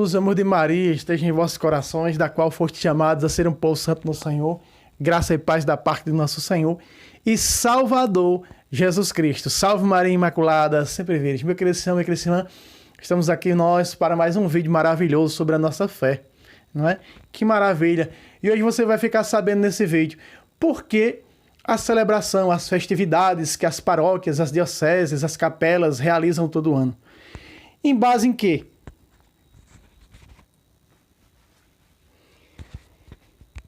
Jesus, o amor de Maria esteja em vossos corações, da qual foste chamados a ser um povo santo no Senhor, graça e paz da parte de nosso Senhor e Salvador Jesus Cristo. Salve Maria Imaculada, sempre virgem. Meu querido irmão, minha querida irmã, estamos aqui nós para mais um vídeo maravilhoso sobre a nossa fé, não é? Que maravilha! E hoje você vai ficar sabendo nesse vídeo por que a celebração, as festividades que as paróquias, as dioceses, as capelas realizam todo ano. Em base em quê?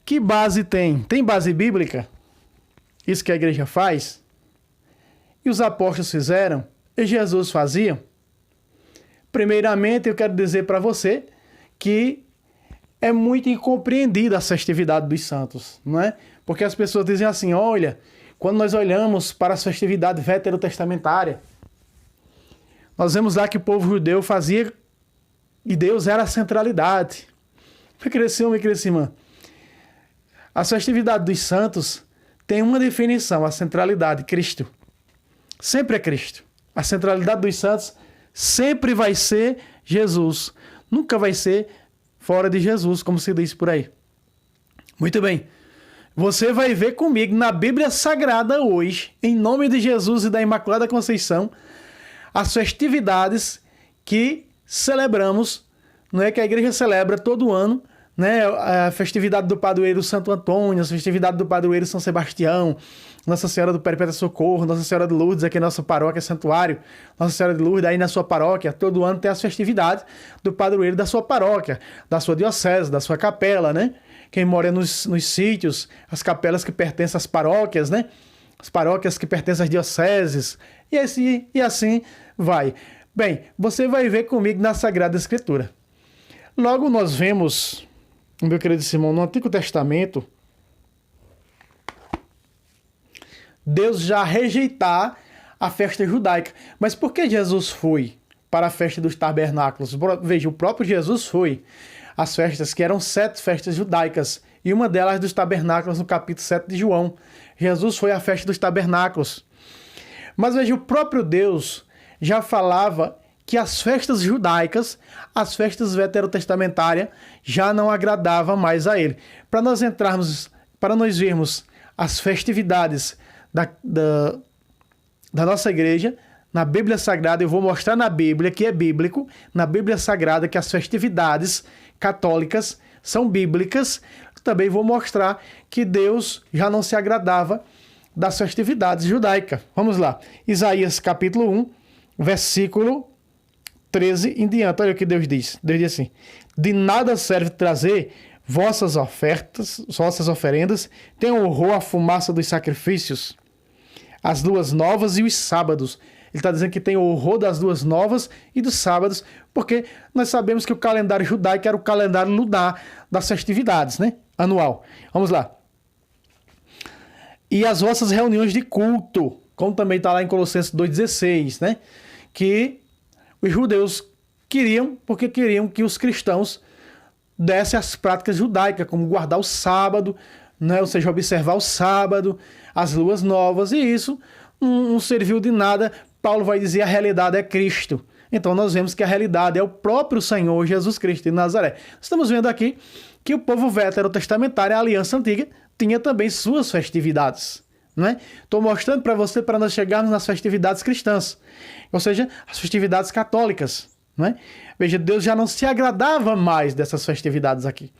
Que base tem? Tem base bíblica? Isso que a igreja faz? E os apóstolos fizeram? E Jesus fazia? Primeiramente, eu quero dizer para você que é muito incompreendida a festividade dos santos, não é? Porque as pessoas dizem assim, olha, quando nós olhamos para as festividades veterotestamentárias, nós vemos lá que o povo judeu fazia e Deus era a centralidade. Meu querido irmão, minha querida irmã, a festividade dos santos tem uma definição, a centralidade, Cristo. Sempre é Cristo. A centralidade dos santos sempre vai ser Jesus. Nunca vai ser fora de Jesus, como se diz por aí. Muito bem. Você vai ver comigo na Bíblia Sagrada hoje, em nome de Jesus e da Imaculada Conceição, as festividades que celebramos, não é que a igreja celebra todo ano, né? A festividade do padroeiro Santo Antônio, a festividade do padroeiro São Sebastião, Nossa Senhora do Perpétuo Socorro, Nossa Senhora de Lourdes, aqui na nossa paróquia, santuário, Nossa Senhora de Lourdes, aí na sua paróquia, todo ano tem as festividades do padroeiro da sua paróquia, da sua diocese, da sua capela, né? Quem mora nos sítios, as capelas que pertencem às paróquias, né? As paróquias que pertencem às dioceses, e assim vai. Bem, você vai ver comigo na Sagrada Escritura. Logo nós vemos, meu querido Simão, no Antigo Testamento, Deus já rejeitar a festa judaica. Mas por que Jesus foi para a festa dos tabernáculos? Veja, o próprio Jesus foi às festas, que eram 7 festas judaicas, e uma delas dos tabernáculos no capítulo 7 de João. Jesus foi à festa dos tabernáculos. Mas veja, o próprio Deus já falava que as festas judaicas, as festas veterotestamentárias, já não agradavam mais a ele. Para nós vermos as festividades da nossa igreja, na Bíblia Sagrada, eu vou mostrar na Bíblia, que é bíblico, na Bíblia Sagrada, que as festividades católicas são bíblicas. Também vou mostrar que Deus já não se agradava das festividades judaicas. Vamos lá. Isaías capítulo 1, versículo 13 em diante. Olha o que Deus diz. Deus diz assim: de nada serve trazer vossas ofertas, vossas oferendas, tem horror a fumaça dos sacrifícios, as luas novas e os sábados. Ele está dizendo que tem horror das luas novas e dos sábados, porque nós sabemos que o calendário judaico era o calendário lunar das festividades, né? Anual. Vamos lá. E as vossas reuniões de culto, como também está lá em Colossenses 2,16, né? Que os judeus queriam, porque queriam que os cristãos dessem as práticas judaicas, como guardar o sábado, né? Ou seja, observar o sábado, as luas novas, e isso não serviu de nada. Paulo vai dizer a realidade é Cristo. Então nós vemos que a realidade é o próprio Senhor Jesus Cristo de Nazaré. Estamos vendo aqui que o povo veterotestamentário, a aliança antiga, tinha também suas festividades. Estou mostrando para você para nós chegarmos nas festividades cristãs, ou seja, as festividades católicas. Veja, Deus já não se agradava mais dessas festividades aqui.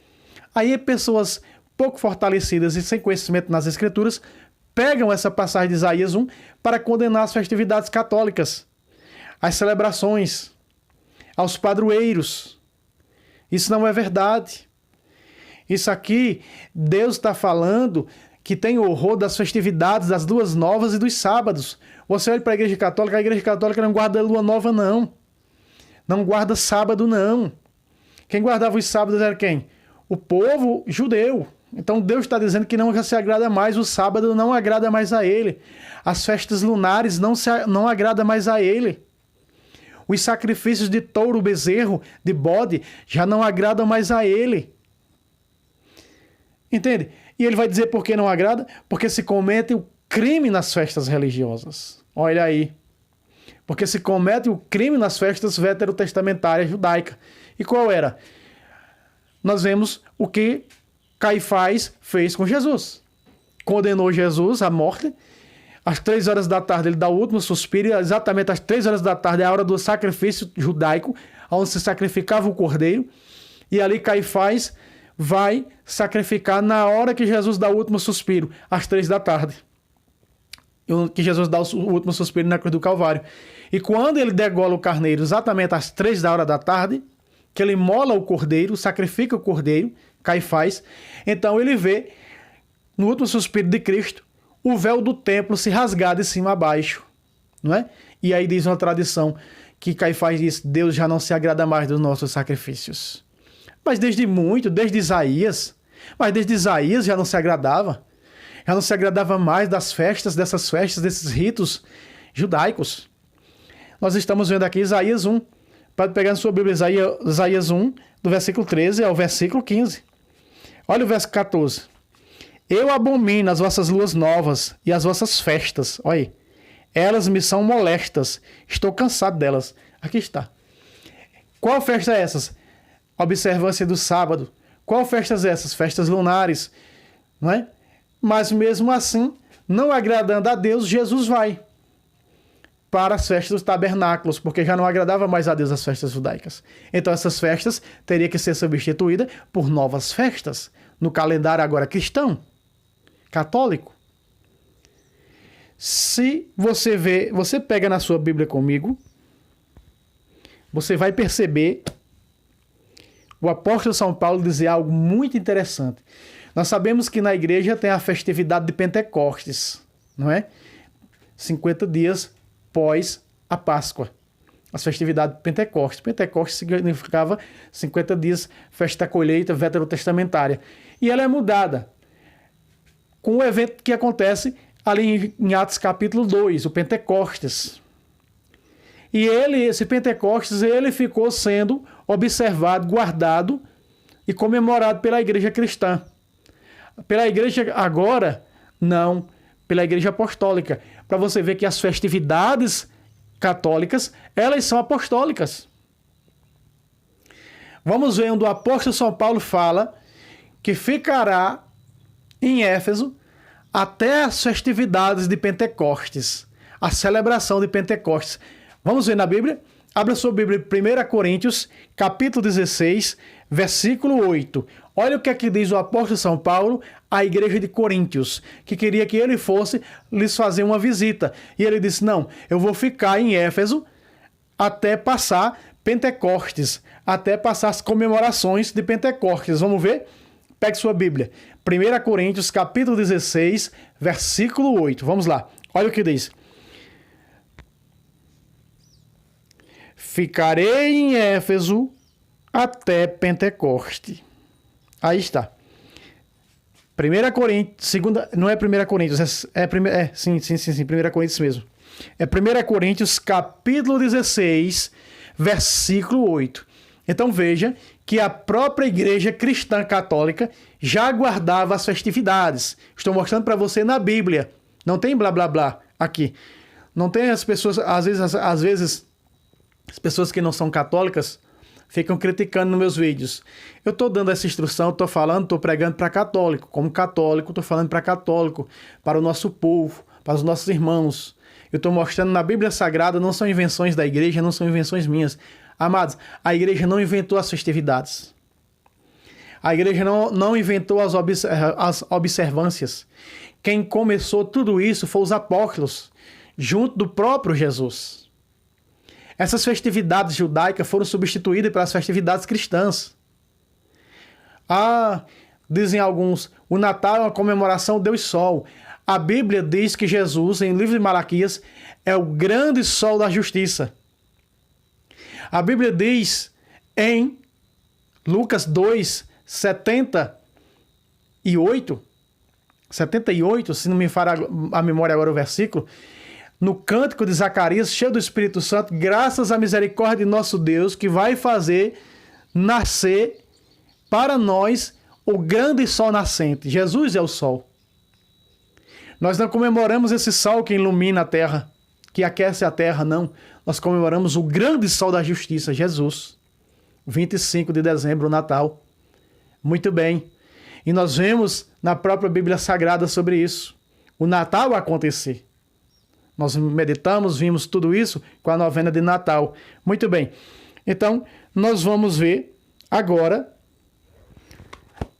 Aí pessoas pouco fortalecidas e sem conhecimento nas Escrituras pegam essa passagem de Isaías 1 para condenar as festividades católicas, as celebrações, aos padroeiros. Isso não é verdade. Isso aqui, Deus está falando que tem horror das festividades, das luas novas e dos sábados. Você olha para a Igreja Católica não guarda lua nova, não. Não guarda sábado, não. Quem guardava os sábados era quem? O povo judeu. Então Deus está dizendo que não se agrada mais, o sábado não agrada mais a ele. As festas lunares não agrada mais a ele. Os sacrifícios de touro, bezerro, de bode, já não agradam mais a ele. Entende? E ele vai dizer por que não agrada? Porque se comete o crime nas festas religiosas. Olha aí. Porque se comete o crime nas festas veterotestamentárias judaicas. E qual era? Nós vemos o que Caifás fez com Jesus. Condenou Jesus à morte. Às 3 horas da tarde ele dá o último suspiro. Exatamente às 3 horas da tarde é a hora do sacrifício judaico, onde se sacrificava o cordeiro. E ali Caifás vai sacrificar na hora que Jesus dá o último suspiro, às 3 da tarde. Que Jesus dá o último suspiro na cruz do Calvário. E quando ele degola o carneiro, exatamente às 3 da hora da tarde, que ele mola o cordeiro, sacrifica o cordeiro, Caifás, então ele vê, no último suspiro de Cristo, o véu do templo se rasgar de cima a baixo, não é? E aí diz uma tradição que Caifás diz: Deus já não se agrada mais dos nossos sacrifícios. Mas desde Isaías já não se agradava. Já não se agradava mais das festas, desses ritos judaicos. Nós estamos vendo aqui Isaías 1. Pode pegar na sua Bíblia Isaías 1, do versículo 13 ao versículo 15. Olha o verso 14. Eu abomino as vossas luas novas e as vossas festas. Olha aí. Elas me são molestas. Estou cansado delas. Aqui está. Qual festa é essas? Observância do sábado. Qual festas é essas? Festas lunares. Não é? Mas mesmo assim, não agradando a Deus, Jesus vai para as festas dos tabernáculos, porque já não agradava mais a Deus as festas judaicas. Então essas festas teriam que ser substituídas por novas festas, no calendário agora cristão, católico. Se você pega na sua Bíblia comigo, você vai perceber o apóstolo São Paulo dizer algo muito interessante. Nós sabemos que na igreja tem a festividade de Pentecostes, não é? 50 dias pós a Páscoa. As festividades de Pentecostes. Pentecostes significava 50 dias, festa da colheita veterotestamentária. E ela é mudada com o evento que acontece ali em Atos capítulo 2, o Pentecostes. E esse Pentecostes, ele ficou sendo observado, guardado e comemorado pela igreja cristã. Pela igreja agora, não. Pela igreja apostólica. Para você ver que as festividades católicas, elas são apostólicas. Vamos ver onde o apóstolo São Paulo fala que ficará em Éfeso até as festividades de Pentecostes. A celebração de Pentecostes. Vamos ver na Bíblia? Abra sua Bíblia, 1 Coríntios, capítulo 16, versículo 8. Olha o que é que diz o apóstolo São Paulo à igreja de Coríntios, que queria que ele fosse lhes fazer uma visita. E ele disse: não, eu vou ficar em Éfeso até passar Pentecostes, até passar as comemorações de Pentecostes. Vamos ver? Pegue sua Bíblia. 1 Coríntios, capítulo 16, versículo 8. Vamos lá. Olha o que diz. Ficarei em Éfeso até Pentecoste. Aí está. 1 Coríntios, não é 1 Coríntios, sim, 1 Coríntios mesmo. É 1 Coríntios, capítulo 16, versículo 8. Então veja que a própria igreja cristã católica já guardava as festividades. Estou mostrando para você na Bíblia. Não tem blá blá blá aqui. Não tem as pessoas, às vezes as pessoas que não são católicas ficam criticando nos meus vídeos. Eu estou dando essa instrução, estou falando, estou pregando para católico. Como católico, estou falando para católico, para o nosso povo, para os nossos irmãos. Eu estou mostrando na Bíblia Sagrada, não são invenções da igreja, não são invenções minhas. Amados, a igreja não inventou as festividades. A igreja não inventou as observâncias. Quem começou tudo isso foi os apóstolos, junto do próprio Jesus. Essas festividades judaicas foram substituídas pelas festividades cristãs. Dizem alguns, o Natal é uma comemoração do Deus Sol. A Bíblia diz que Jesus, em livro de Malaquias, é o grande sol da justiça. A Bíblia diz em Lucas 2, 78, se não me falha a memória agora o versículo, no cântico de Zacarias, cheio do Espírito Santo, graças à misericórdia de nosso Deus, que vai fazer nascer para nós o grande sol nascente. Jesus é o sol. Nós não comemoramos esse sol que ilumina a terra, que aquece a terra, não. Nós comemoramos o grande sol da justiça, Jesus. 25 de dezembro, o Natal. Muito bem. E nós vemos na própria Bíblia Sagrada sobre isso. O Natal acontecer. Nós meditamos, vimos tudo isso com a novena de Natal. Muito bem. Então, nós vamos ver agora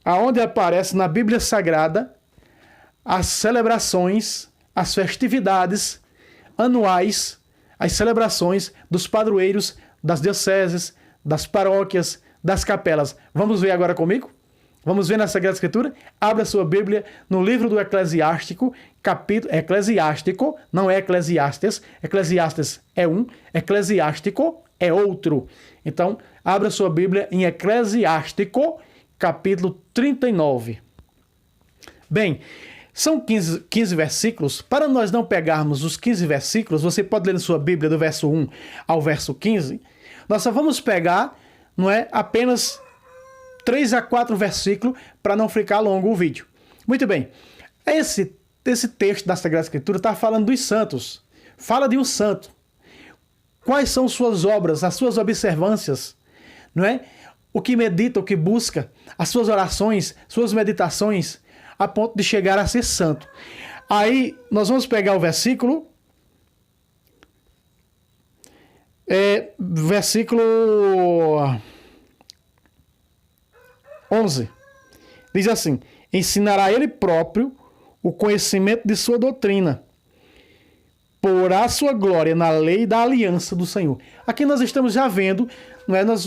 aonde aparece na Bíblia Sagrada as celebrações, as festividades anuais, as celebrações dos padroeiros, das dioceses, das paróquias, das capelas. Vamos ver agora comigo? Vamos ver na Sagrada Escritura? Abra sua Bíblia no livro do Eclesiástico, capítulo... Eclesiástico, não é Eclesiastes. Eclesiastes é um, Eclesiástico é outro. Então, abra sua Bíblia em Eclesiástico, capítulo 39. Bem, são 15 versículos. Para nós não pegarmos os 15 versículos, você pode ler na sua Bíblia do verso 1 ao verso 15. Nós só vamos pegar, não é, apenas 3 a 4 versículos para não ficar longo o vídeo. Muito bem. Esse texto da Sagrada Escritura está falando dos santos. Fala de um santo. Quais são suas obras, as suas observâncias, não é? O que medita, o que busca, as suas orações, suas meditações, a ponto de chegar a ser santo. Aí nós vamos pegar o versículo, versículo 11. Diz assim: ensinará ele próprio o conhecimento de sua doutrina, porá sua glória na lei da aliança do Senhor. Aqui nós estamos já vendo, não é? Nós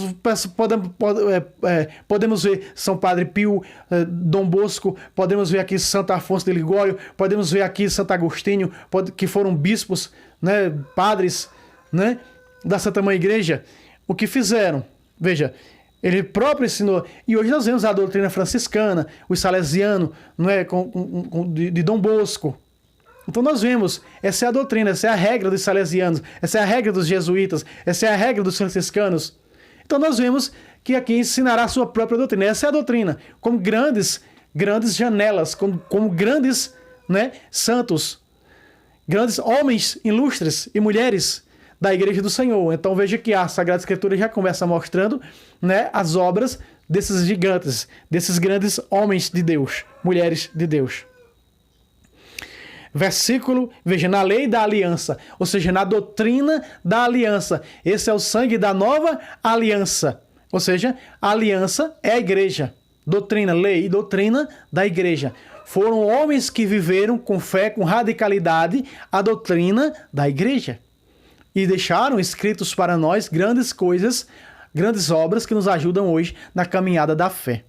podemos ver São Padre Pio, Dom Bosco, podemos ver aqui Santo Afonso de Ligório, podemos ver aqui Santo Agostinho, que foram bispos, né, padres, né, da Santa Mãe Igreja. O que fizeram? Veja, ele próprio ensinou. E hoje nós vemos a doutrina franciscana, o salesiano, não é, de Dom Bosco. Então nós vemos, essa é a doutrina, essa é a regra dos salesianos, essa é a regra dos jesuítas, essa é a regra dos franciscanos. Então nós vemos que aqui ensinará a sua própria doutrina. Essa é a doutrina, como grandes janelas, como grandes, né, santos, grandes homens ilustres e mulheres da Igreja do Senhor. Então veja que a Sagrada Escritura já começa mostrando, né, as obras desses gigantes, desses grandes homens de Deus, mulheres de Deus. Versículo, veja, na lei da aliança, ou seja, na doutrina da aliança. Esse é o sangue da nova aliança. Ou seja, a aliança é a igreja. Doutrina, lei e doutrina da igreja. Foram homens que viveram com fé, com radicalidade, a doutrina da igreja. E deixaram escritos para nós grandes coisas, grandes obras que nos ajudam hoje na caminhada da fé.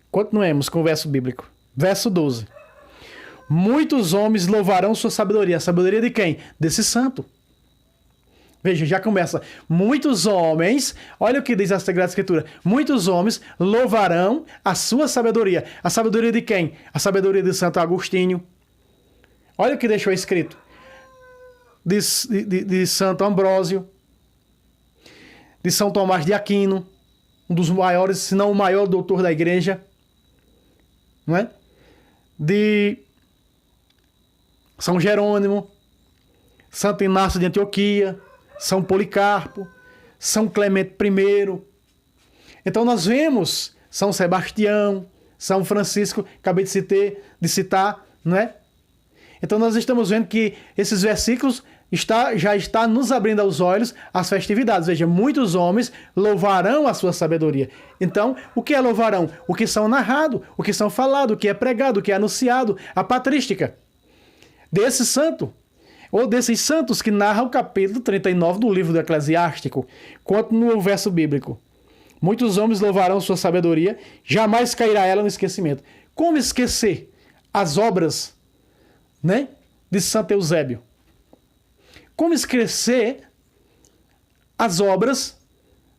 Continuemos com o verso bíblico. Verso 12. Muitos homens louvarão sua sabedoria. A sabedoria de quem? Desse santo. Veja, já começa. Muitos homens, olha o que diz a Sagrada Escritura. Muitos homens louvarão a sua sabedoria. A sabedoria de quem? A sabedoria de Santo Agostinho. Olha o que deixou escrito. De Santo Ambrósio. De São Tomás de Aquino. Um dos maiores, se não o maior doutor da igreja. Não é? De São Jerônimo, Santo Inácio de Antioquia, São Policarpo, São Clemente I. Então nós vemos São Sebastião, São Francisco, acabei de citar, não é? Então nós estamos vendo que esses versículos já está nos abrindo aos olhos as festividades. Veja, muitos homens louvarão a sua sabedoria. Então, o que é louvarão? O que são narrado, o que são falado, o que é pregado, o que é anunciado, a patrística desse santo, ou desses santos que narra o capítulo 39 do livro do Eclesiástico. Continua o verso bíblico. Muitos homens louvarão sua sabedoria, jamais cairá ela no esquecimento. Como esquecer as obras, né, de Santo Eusébio? Como esquecer as obras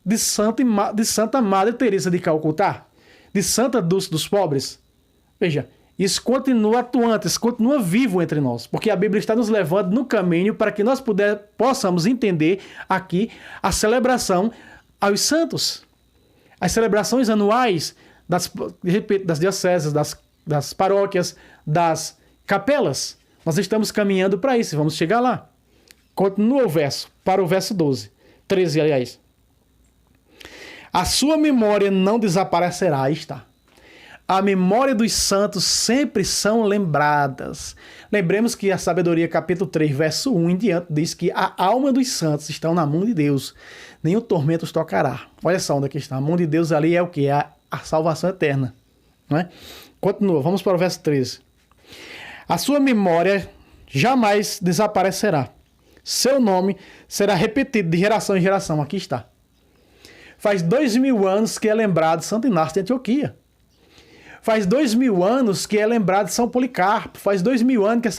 de Santa Madre Teresa de Calcutá, de Santa Dulce dos Pobres? Veja, isso continua atuante, isso continua vivo entre nós, porque a Bíblia está nos levando no caminho para que nós possamos entender aqui a celebração aos santos, as celebrações anuais das dioceses, das paróquias, das capelas. Nós estamos caminhando para isso, vamos chegar lá. Continua o verso, para o verso 13, aliás. A sua memória não desaparecerá. Aí está. A memória dos santos sempre são lembradas. Lembremos que a Sabedoria, capítulo 3, verso 1 em diante, diz que a alma dos santos estão na mão de Deus. Nenhum tormento os tocará. Olha só onde aqui está. A mão de Deus ali é o quê? É a salvação eterna. Não é? Continua, vamos para o verso 13. A sua memória jamais desaparecerá. Seu nome será repetido de geração em geração. Aqui está. Faz 2000 anos que é lembrado Santo Inácio de Antioquia. Faz 2000 anos que é lembrado São Policarpo. Faz 2000 anos que é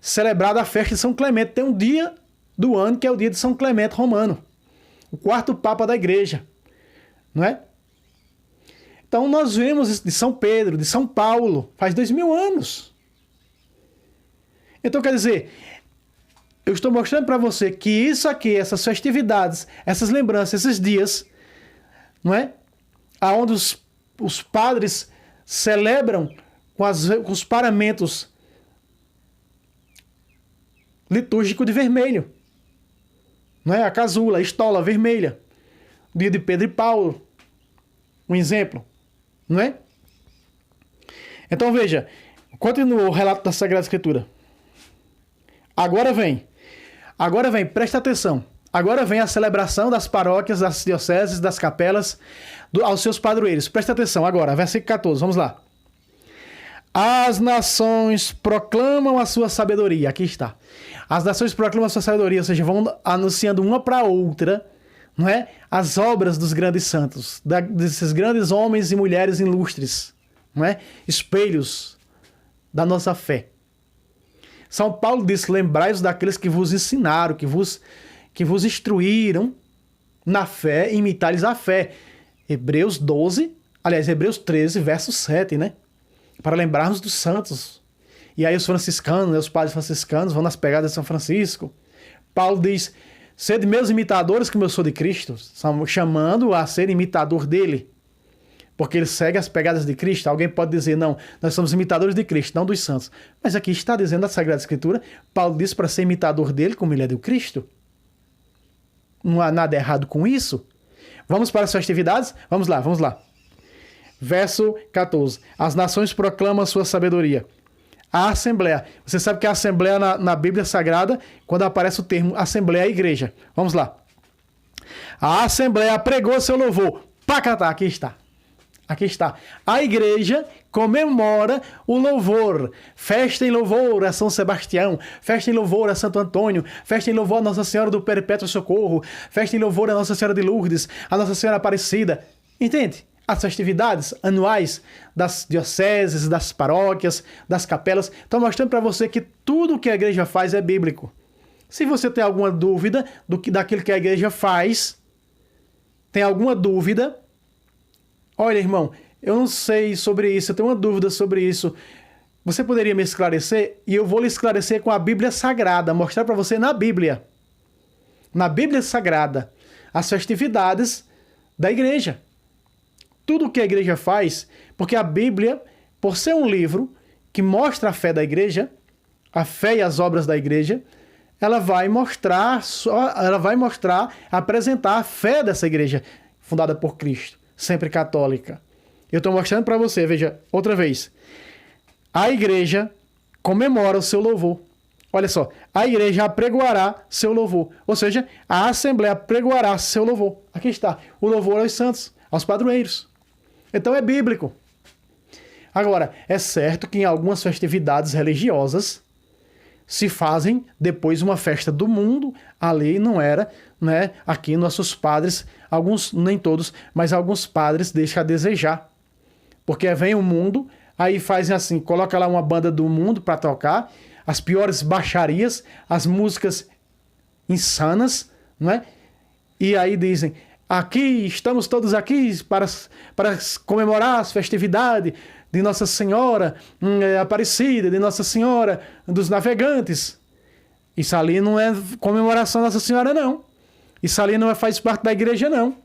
celebrada a festa de São Clemente. Tem um dia do ano que é o dia de São Clemente Romano. O quarto Papa da Igreja. Não é? Então nós vemos de São Pedro, de São Paulo. Faz 2000 anos. Então quer dizer, eu estou mostrando para você que isso aqui, essas festividades, essas lembranças, esses dias, não é? Aonde os padres celebram com os paramentos litúrgicos de vermelho. Não é? A casula, a estola vermelha. Dia de Pedro e Paulo. Um exemplo. Não é? Então veja, continua o relato da Sagrada Escritura. Agora vem, presta atenção. Agora vem a celebração das paróquias, das dioceses, das capelas, aos seus padroeiros. Presta atenção agora, versículo 14, vamos lá. As nações proclamam a sua sabedoria. Aqui está. As nações proclamam a sua sabedoria, ou seja, vão anunciando uma para outra, não é? As obras dos grandes santos, desses grandes homens e mulheres ilustres, não é? Espelhos da nossa fé. São Paulo disse, lembrai-vos daqueles que vos ensinaram, que vos instruíram na fé, imitai-lhes a fé. Hebreus 13, verso 7, né? Para lembrarmos dos santos. E aí os franciscanos, os padres franciscanos vão nas pegadas de São Francisco. Paulo diz, sede meus imitadores como eu sou de Cristo, chamando a ser imitador dele. Porque ele segue as pegadas de Cristo. Alguém pode dizer, não, nós somos imitadores de Cristo, não dos santos. Mas aqui está dizendo a Sagrada Escritura, Paulo diz para ser imitador dele como ele é do Cristo. Não há nada errado com isso. Vamos para as festividades? Vamos lá. Verso 14. As nações proclamam a sua sabedoria. A Assembleia. Você sabe que a Assembleia na Bíblia Sagrada, quando aparece o termo Assembleia, é a igreja. Vamos lá. A Assembleia pregou seu louvor. Pacatá, aqui está. Aqui está. A igreja comemora o louvor. Festa em louvor a São Sebastião. Festa em louvor a Santo Antônio. Festa em louvor a Nossa Senhora do Perpétuo Socorro. Festa em louvor a Nossa Senhora de Lourdes. A Nossa Senhora Aparecida. Entende? As festividades anuais das dioceses, das paróquias, das capelas, estão mostrando para você que tudo que a igreja faz é bíblico. Se você tem alguma dúvida daquilo que a igreja faz, tem alguma dúvida, olha, irmão, eu não sei sobre isso, eu tenho uma dúvida sobre isso. Você poderia me esclarecer? E eu vou lhe esclarecer com a Bíblia Sagrada, mostrar para você na Bíblia. Na Bíblia Sagrada, as festividades da igreja. Tudo o que a igreja faz, porque a Bíblia, por ser um livro que mostra a fé da igreja, a fé e as obras da igreja, ela vai mostrar, apresentar a fé dessa igreja, fundada por Cristo, sempre católica. Eu estou mostrando para você, veja, outra vez. A igreja comemora o seu louvor. Olha só, a igreja apregoará seu louvor. Ou seja, a Assembleia apregoará seu louvor. Aqui está, o louvor aos santos, aos padroeiros. Então é bíblico. Agora, é certo que em algumas festividades religiosas se fazem depois uma festa do mundo. Ali não era, né? Aqui nossos padres, alguns, nem todos, mas alguns padres deixam a desejar. Porque vem o mundo, aí fazem assim, coloca lá uma banda do mundo para tocar, as piores baixarias, as músicas insanas, né? E aí dizem, aqui, estamos todos aqui para comemorar as festividades de Nossa Senhora Aparecida, de Nossa Senhora dos Navegantes. Isso ali não é comemoração da Nossa Senhora, não. Isso ali não faz parte da igreja, não.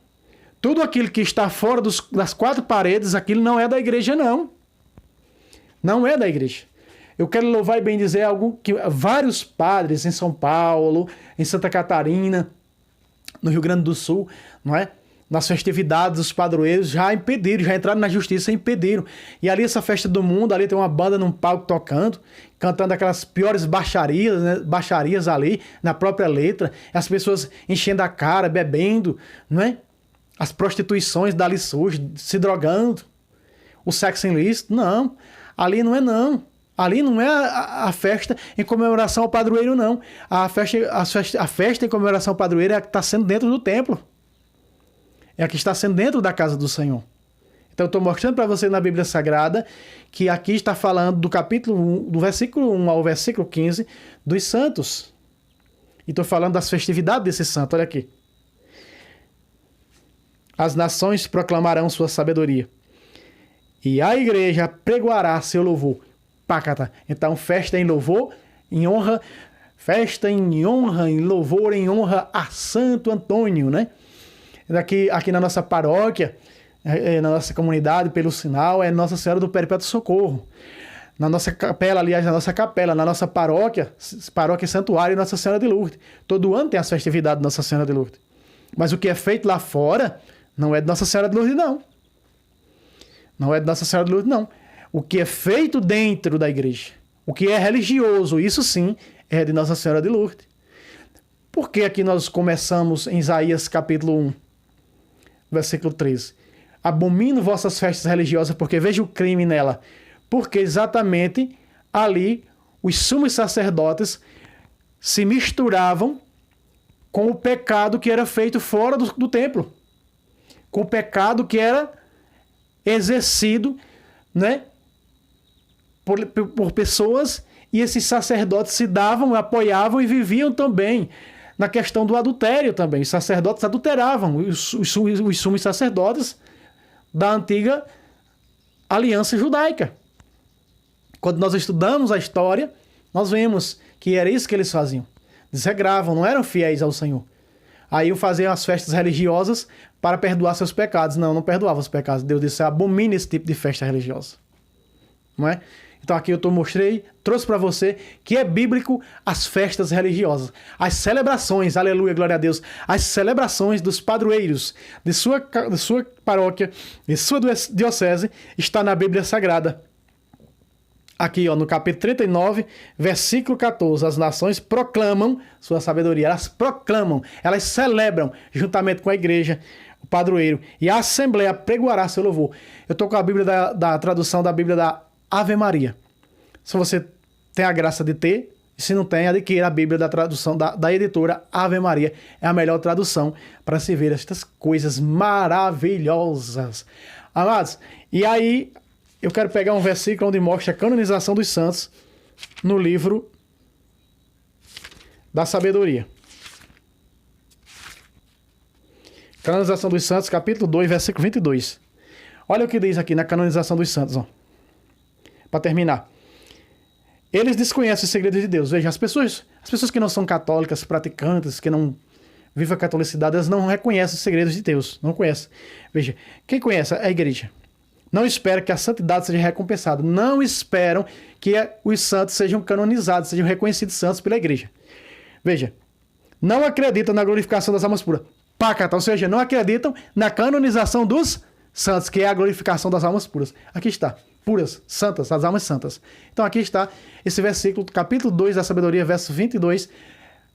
Tudo aquilo que está fora das quatro paredes, aquilo não é da igreja, não. Não é da igreja. Eu quero louvar e bendizer que vários padres em São Paulo, em Santa Catarina, no Rio Grande do Sul, não é? nas festividades dos padroeiros, já impediram, já entraram na justiça e impediram. E ali essa festa do mundo, ali tem uma banda num palco tocando, cantando aquelas piores baixarias, né? Baixarias ali, na própria letra, as pessoas enchendo a cara, bebendo, não é? As prostituições dali surge, se drogando, o sexo ilícito, não, ali não é não. Ali não é a festa em comemoração ao padroeiro, não. A festa em comemoração ao padroeiro é a que está sendo dentro do templo. É a que está sendo dentro da casa do Senhor. Então eu estou mostrando para você na Bíblia Sagrada que aqui está falando do capítulo 1, do versículo 1 ao versículo 15, dos santos. E estou falando das festividades desse santo, olha aqui. As nações proclamarão sua sabedoria, e a igreja pregoará seu louvor. Pácata. Então, festa em louvor, em honra, festa em honra, em louvor, em honra a Santo Antônio, né? Aqui na nossa paróquia, na nossa comunidade, pelo sinal, é Nossa Senhora do Perpétuo Socorro. Na nossa capela, aliás, na nossa capela, na nossa paróquia Santuário Nossa Senhora de Lourdes. Todo ano tem as festividades de Nossa Senhora de Lourdes. Mas o que é feito lá fora não é de Nossa Senhora de Lourdes, não. Não é de Nossa Senhora de Lourdes, não. O que é feito dentro da igreja, o que é religioso, isso sim, é de Nossa Senhora de Lourdes. Por que aqui nós começamos em Isaías capítulo 1, versículo 13? Abomino vossas festas religiosas, porque vejo o crime nela. Porque exatamente ali os sumos sacerdotes se misturavam com o pecado que era feito fora do templo. Com o pecado que era exercido, né, por pessoas, e esses sacerdotes se davam, apoiavam e viviam também na questão do adultério também. Os sacerdotes adulteravam, os sumos sacerdotes da antiga aliança judaica. Quando nós estudamos a história, nós vemos que era isso que eles faziam. Desregravam, não eram fiéis ao Senhor. Aí faziam as festas religiosas para perdoar seus pecados. Não perdoava os pecados. Deus disse, abomina esse tipo de festa religiosa. Não é? Então aqui eu trouxe para você que é bíblico as festas religiosas. As celebrações, aleluia, glória a Deus. As celebrações dos padroeiros de sua paróquia, de sua diocese, está na Bíblia Sagrada. Aqui, no capítulo 39, versículo 14, as nações proclamam sua sabedoria. Elas proclamam, elas celebram, juntamente com a igreja, o padroeiro. E a assembleia pregoará seu louvor. Eu estou com a Bíblia da tradução da Bíblia da Ave Maria. Se você tem a graça de ter, e se não tem, adquira a Bíblia da tradução da editora Ave Maria. É a melhor tradução para se ver estas coisas maravilhosas. Amados, e aí eu quero pegar um versículo onde mostra a canonização dos santos no livro da sabedoria. Canonização dos santos, capítulo 2, versículo 22. Olha o que diz aqui na canonização dos santos, ó. Para terminar. Eles desconhecem os segredos de Deus. Veja, as pessoas que não são católicas, praticantes, que não vivem a catolicidade, elas não reconhecem os segredos de Deus. Não conhecem. Veja, quem conhece é a igreja. Não espera que a santidade seja recompensada. Não esperam que os santos sejam canonizados, sejam reconhecidos santos pela igreja. Veja, não acreditam na glorificação das almas puras. Ou seja, não acreditam na canonização dos santos, que é a glorificação das almas puras. Aqui está. Puras, santas, as almas santas. Então aqui está esse versículo, capítulo 2 da sabedoria, verso 22,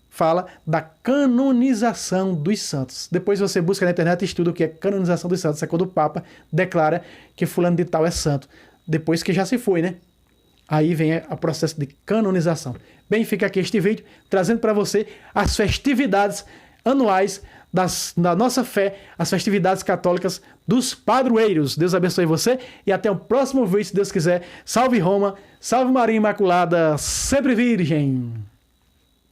fala da canonização dos santos. Depois você busca na internet e estuda o que é canonização dos santos. É quando o Papa declara que fulano de tal é santo. Depois que já se foi, né? Aí vem o processo de canonização. Bem, fica aqui este vídeo, trazendo para você as festividades anuais da nossa fé, as festividades católicas dos padroeiros. Deus abençoe você e até o próximo vídeo, se Deus quiser. Salve Roma, salve Maria Imaculada, sempre virgem!